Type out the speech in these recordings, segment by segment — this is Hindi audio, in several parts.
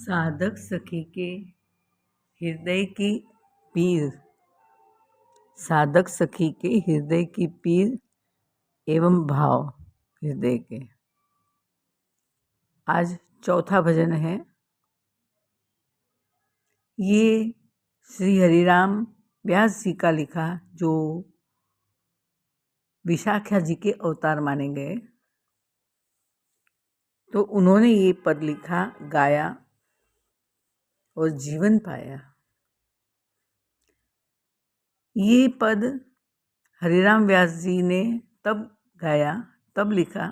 साधक सखी के हृदय की पीर। साधक सखी के हृदय की पीर एवं भाव हृदय के। आज चौथा भजन है। ये श्री हरिराम व्यास जी का लिखा, जो विशाखा जी के अवतार माने गए, तो उन्होंने ये पद लिखा, गाया और जीवन पाया। ये पद हरिराम व्यास जी ने तब गाया, तब लिखा,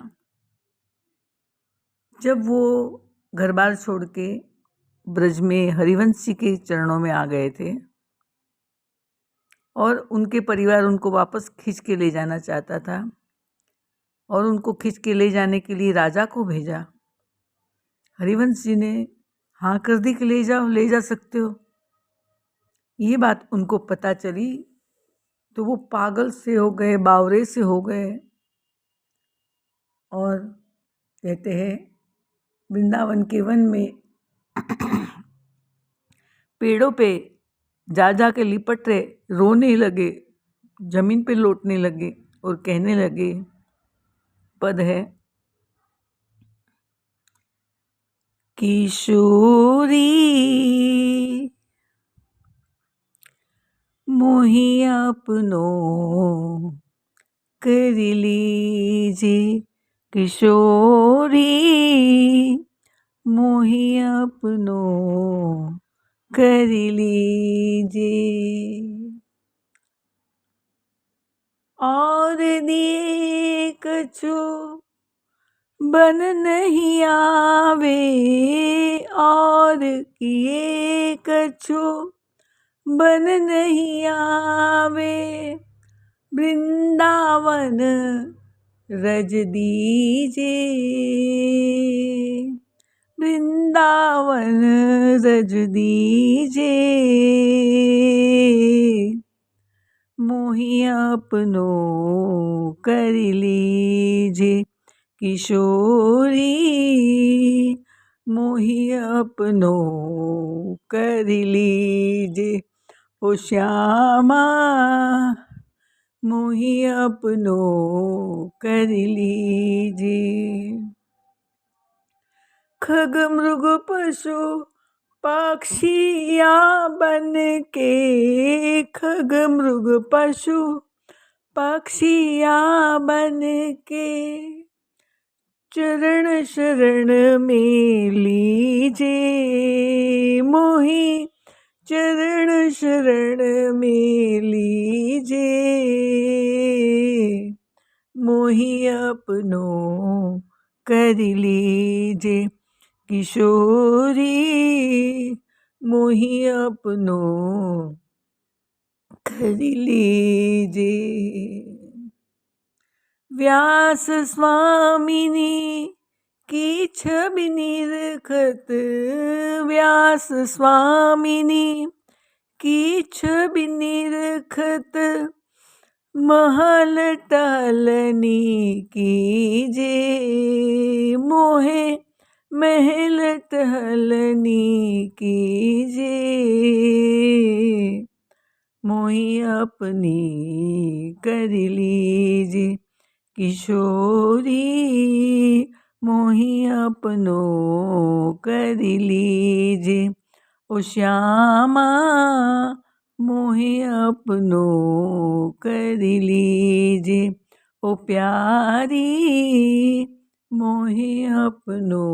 जब वो घर बार छोड़ के ब्रज में हरिवंश जी के चरणों में आ गए थे और उनके परिवार उनको वापस खींच के ले जाना चाहता था और उनको खींच के ले जाने के लिए राजा को भेजा। हरिवंश जी ने हाँ कर दी कि ले जाओ, ले जा सकते हो। ये बात उनको पता चली तो वो पागल से हो गए, बावरे से हो गए और कहते हैं वृंदावन के वन में पेड़ों पे जा जा के लिपट रहे, रोने लगे, जमीन पे लौटने लगे और कहने लगे। पद है, किशोरी मोहि अपनो कर लीजे, किशोरी मोहि अपनो कर लीजे। और दिए कछु बन नहीं आवे, और किए कछु बन नहीं आवे, वृंदावन रज दीजे, वृंदावन रज दीजे, मोहि अपनो कर लीजे, किशोरी मोहि अपनो कर लीजे। ओ श्यामा मोहि अपनो कर लीजे। खग मृग पशु पक्षिया बन के, खग मृग पशु पक्षिया बन के, चरण शरण में लीजे, मोहि चरण शरण में लीजे, मोहि अपनो कर लीजे, किशोरी मोहि अपनो कर लीजे। व्यास स्वामिनी की छवि निरखत, व्यास स्वामिनी की छवि निरखत, महल टहलनी कीजे, मोहे महल टहलनी कीजे, मोहि अपनी कर लीजे, किशोरी मोहि अपनो कर लीजे। ओ श्यामा मोहि अपनो कर लीजे, ओ प्यारी मोहि अपनो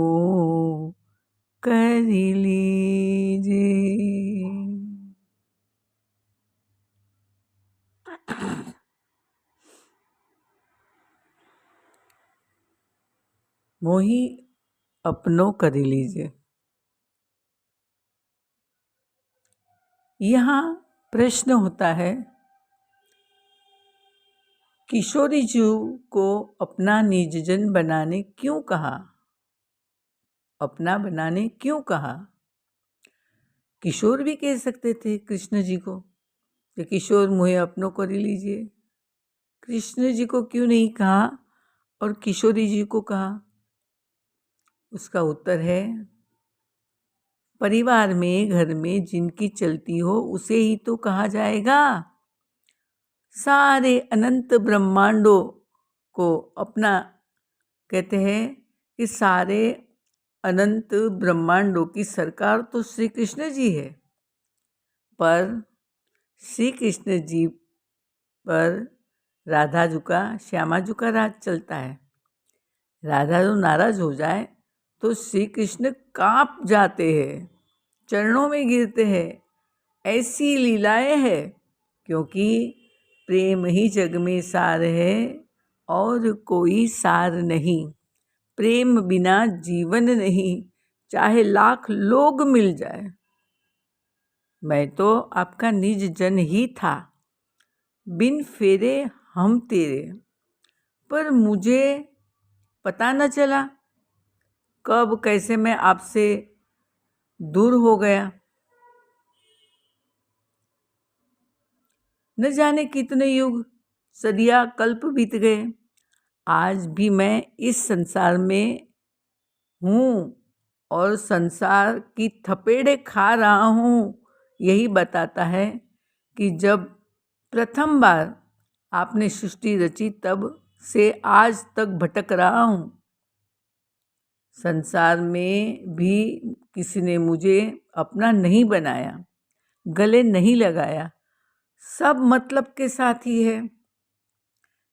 कर लीजे। मोहि अपनो कर लीजिए। यहाँ प्रश्न होता है, किशोरी जी को अपना निजजन बनाने क्यों कहा, अपना बनाने क्यों कहा। किशोर भी कह सकते थे कृष्ण जी को कि किशोर मुझे अपनों कर लीजिए। कृष्ण जी को क्यों नहीं कहा और किशोरी जी को कहा? उसका उत्तर है, परिवार में, घर में जिनकी चलती हो उसे ही तो कहा जाएगा। सारे अनंत ब्रह्मांडों को अपना कहते हैं कि सारे अनंत ब्रह्मांडों की सरकार तो श्री कृष्ण जी है, पर श्री कृष्ण जी पर राधा जी का, श्यामा जी का राज चलता है। राधा जो नाराज हो जाए तो श्री कृष्ण कांप जाते हैं, चरणों में गिरते हैं। ऐसी लीलाएं हैं, क्योंकि प्रेम ही जग में सार है और कोई सार नहीं। प्रेम बिना जीवन नहीं, चाहे लाख लोग मिल जाए। मैं तो आपका निज जन ही था, बिन फेरे हम तेरे, पर मुझे पता न चला कब कैसे मैं आपसे दूर हो गया। न जाने कितने युग, सदियाँ, कल्प बीत गए, आज भी मैं इस संसार में हूँ और संसार की थपेड़े खा रहा हूँ। यही बताता है कि जब प्रथम बार आपने सृष्टि रची तब से आज तक भटक रहा हूँ। संसार में भी किसी ने मुझे अपना नहीं बनाया, गले नहीं लगाया, सब मतलब के साथ ही है।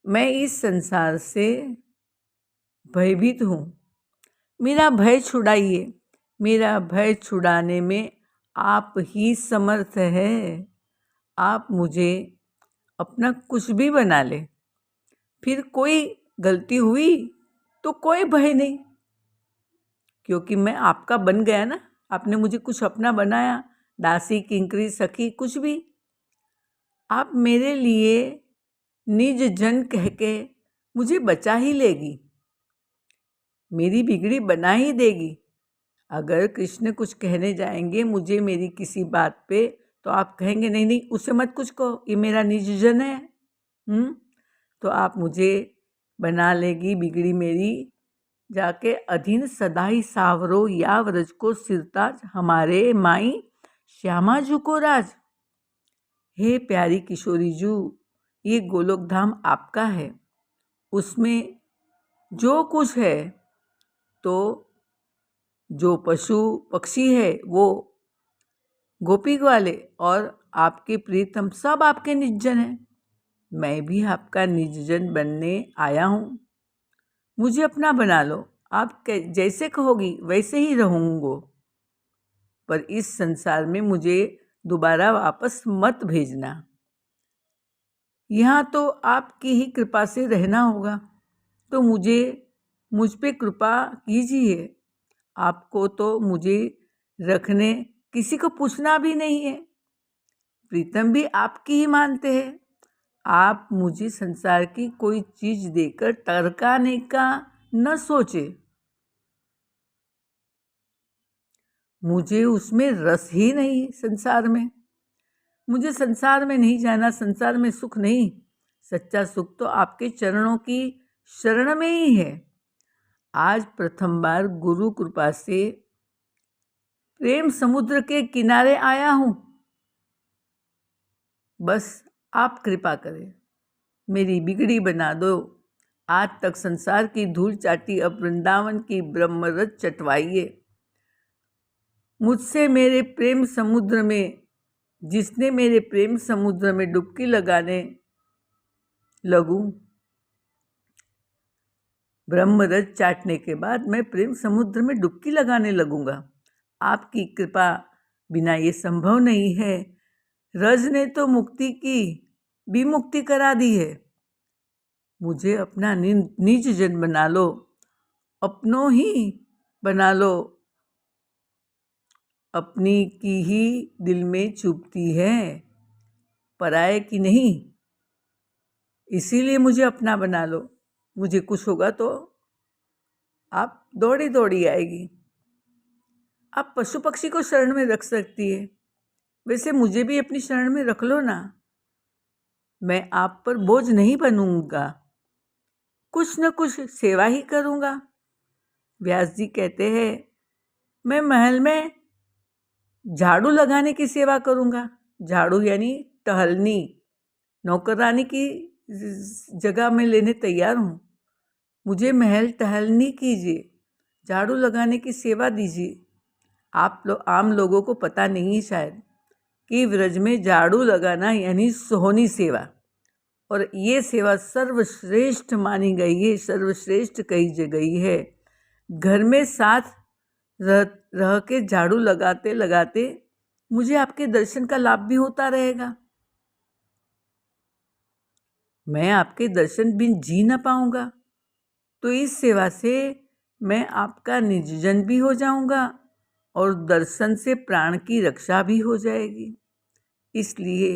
मैं इस संसार से भयभीत हूँ, मेरा भय छुड़ाइए। मेरा भय छुड़ाने में आप ही समर्थ है। आप मुझे अपना कुछ भी बना ले, फिर कोई गलती हुई तो कोई भय नहीं, क्योंकि मैं आपका बन गया ना। आपने मुझे कुछ अपना बनाया, दासी, किंकरी, सखी, कुछ भी। आप मेरे लिए निज जन कह के मुझे बचा ही लेगी, मेरी बिगड़ी बना ही देगी। अगर कृष्ण कुछ कहने जाएंगे मुझे मेरी किसी बात पे, तो आप कहेंगे नहीं नहीं उसे मत कुछ कहो, ये मेरा निज जन है। तो आप मुझे बना लेगी बिगड़ी मेरी, जाके अधीन सदा ही सावरो या व्रज को सिरताज, हमारे माई श्यामा जू को राज। हे प्यारी किशोरी जू, ये गोलोक धाम आपका है, उसमें जो कुछ है, तो जो पशु पक्षी है वो गोपी ग्वाले और आपके प्रीतम सब आपके निजजन हैं। मैं भी आपका निजजन बनने आया हूँ, मुझे अपना बना लो। आप जैसे कहोगी वैसे ही रहूँगो, पर इस संसार में मुझे दोबारा वापस मत भेजना। यहाँ तो आपकी ही कृपा से रहना होगा, तो मुझ पे कृपा कीजिए। आपको तो मुझे रखने किसी को पूछना भी नहीं है, प्रीतम भी आपकी ही मानते हैं। आप मुझे संसार की कोई चीज देकर टरकाने का न सोचे, मुझे उसमें रस ही नहीं। संसार में मुझे संसार में नहीं जाना, संसार में सुख नहीं। सच्चा सुख तो आपके चरणों की शरण में ही है। आज प्रथम बार गुरु कृपा से प्रेम समुद्र के किनारे आया हूँ। बस आप कृपा करें, मेरी बिगड़ी बना दो। आज तक संसार की धूल चाटी, अब वृंदावन की ब्रह्मरथ चटवाइए। मुझसे मेरे प्रेम समुद्र में, जिसने मेरे प्रेम समुद्र में डुबकी लगाने लगूं, ब्रह्मरथ चाटने के बाद मैं प्रेम समुद्र में डुबकी लगाने लगूंगा। आपकी कृपा बिना ये संभव नहीं है। रज ने तो मुक्ति की विमुक्ति करा दी है। मुझे अपना निज जन बना लो, अपनों ही बना लो। अपनी की ही दिल में चुभती है, पराये की नहीं। इसीलिए मुझे अपना बना लो। मुझे कुछ होगा तो आप दौड़ी दौड़ी आएगी। आप पशु पक्षी को शरण में रख सकती है, वैसे मुझे भी अपनी शरण में रख लो ना। मैं आप पर बोझ नहीं बनूंगा, कुछ न कुछ सेवा ही करूंगा। व्यास जी कहते हैं, मैं महल में झाड़ू लगाने की सेवा करूँगा। झाड़ू यानी टहलनी, नौकरानी की जगह मैं लेने तैयार हूँ। मुझे महल टहलनी कीजिए, झाड़ू लगाने की सेवा दीजिए। आम लोगों को पता नहीं शायद कि व्रज में झाड़ू लगाना यानी सोहनी सेवा, और ये सेवा सर्वश्रेष्ठ मानी गई है, सर्वश्रेष्ठ कही गई है। घर में साथ रह के झाड़ू लगाते लगाते मुझे आपके दर्शन का लाभ भी होता रहेगा। मैं आपके दर्शन बिन जी न पाऊंगा, तो इस सेवा से मैं आपका निजजन भी हो जाऊंगा और दर्शन से प्राण की रक्षा भी हो जाएगी। इसलिए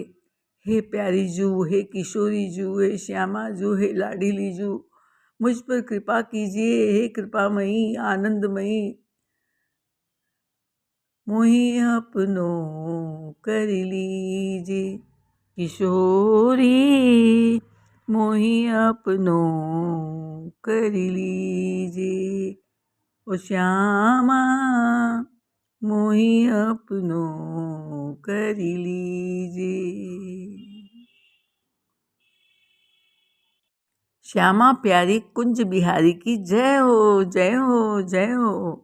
हे प्यारी जू, हे किशोरी जू, हे श्यामा जू, हे लाडली जू, मुझ पर कृपा कीजिए। हे कृपामयी, आनंदमयी, मोहि अपनों कर लीजिए। किशोरी मोहि अपनों कर लीजिए, ओ श्यामा मोहि अपनों कर लीजिए। श्यामा प्यारी कुंज बिहारी की जय हो, जय हो, जय हो।